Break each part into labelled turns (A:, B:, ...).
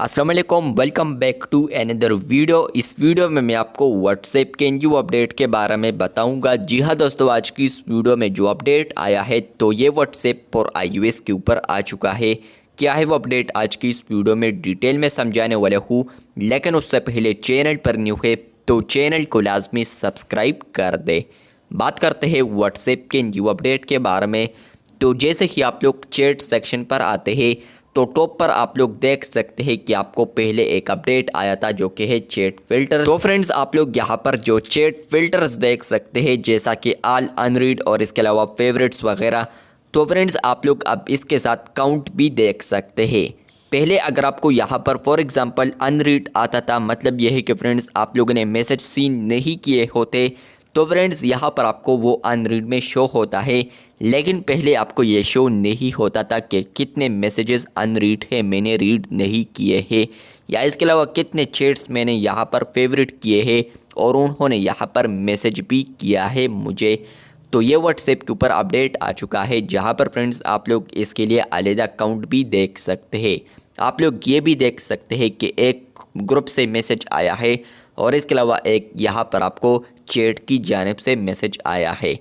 A: अस्सलाम वालेकुम, welcome back to another video. इस वीडियो में मैं आपको व्हाट्सएप के न्यू अपडेट के बारे में बताऊंगा। जी हाँ दोस्तों, आज की इस वीडियो में जो अपडेट आया है तो ये व्हाट्सएप फॉर iOS के ऊपर आ चुका है। क्या है वो अपडेट, आज की इस वीडियो में डिटेल में समझाने वाला हूँ। लेकिन उससे पहले चैनल पर न्यू है तो चैनल को लाजमी सब्सक्राइब कर दे। बात करते हैं व्हाट्सएप के न्यू अपडेट के बारे में। तो जैसे ही आप लोग चैट सेक्शन पर आते हैं तो टॉप पर आप लोग देख सकते हैं कि आपको पहले एक अपडेट आया था जो कि है चैट फिल्टर्स। तो फ्रेंड्स, आप लोग यहाँ पर जो चैट फिल्टर्स देख सकते हैं जैसा कि ऑल, अनरीड और इसके अलावा फेवरेट्स वगैरह। तो फ्रेंड्स, आप लोग अब इसके साथ काउंट भी देख सकते हैं। पहले अगर आपको यहाँ पर फॉर एग्जांपल अनरीड आता था, मतलब यह है कि फ्रेंड्स आप लोगों ने मैसेज सीन नहीं किए होते तो फ्रेंड्स यहाँ पर आपको वो अनरीड में शो होता है। लेकिन पहले आपको ये शो नहीं होता था कि कितने मैसेजेस अनरीड है, मैंने रीड नहीं किए हैं, या इसके अलावा कितने चैट्स मैंने यहाँ पर फेवरेट किए हैं और उन्होंने यहाँ पर मैसेज भी किया है मुझे। तो ये व्हाट्सएप के ऊपर अपडेट आ चुका है जहाँ पर फ्रेंड्स आप लोग इसके लिए अलग अकाउंट भी देख सकते हैं। आप लोग ये भी देख सकते हैं कि एक ग्रुप से मैसेज आया है और इसके अलावा एक यहाँ पर आपको चैट की जानिब से मैसेज आया है।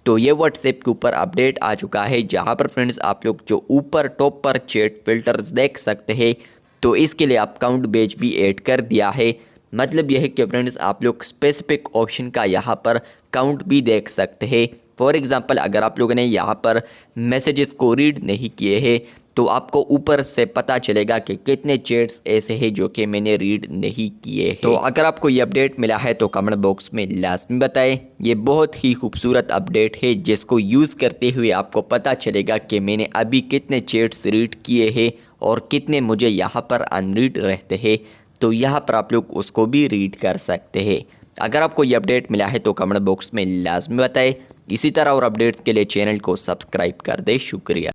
A: तो ये व्हाट्सएप के ऊपर अपडेट आ चुका है जहाँ पर फ्रेंड्स आप लोग जो ऊपर टॉप पर चैट फिल्टर्स देख सकते हैं तो इसके लिए आप काउंट बेज भी ऐड कर दिया है। मतलब यह है कि फ्रेंड्स आप लोग स्पेसिफिक ऑप्शन का यहाँ पर काउंट भी देख सकते हैं। फॉर एग्जांपल, अगर आप लोगों ने यहाँ पर मैसेजेस को रीड नहीं किए हैं तो आपको ऊपर से पता चलेगा कि कितने चैट्स ऐसे हैं जो कि मैंने रीड नहीं किए हैं। तो अगर आपको ये अपडेट मिला है तो कमेंट बॉक्स में लाजमी बताएं। ये बहुत ही खूबसूरत अपडेट है जिसको यूज़ करते हुए आपको पता चलेगा कि मैंने अभी कितने चैट्स रीड किए हैं और कितने मुझे यहाँ पर अनरीड रहते हैं। तो यहाँ पर आप लोग उसको भी रीड कर सकते हैं। अगर आपको ये अपडेट मिला है तो कमेंट बॉक्स में लाजमी बताएं। इसी तरह और अपडेट्स के लिए चैनल को सब्सक्राइब कर दे। शुक्रिया।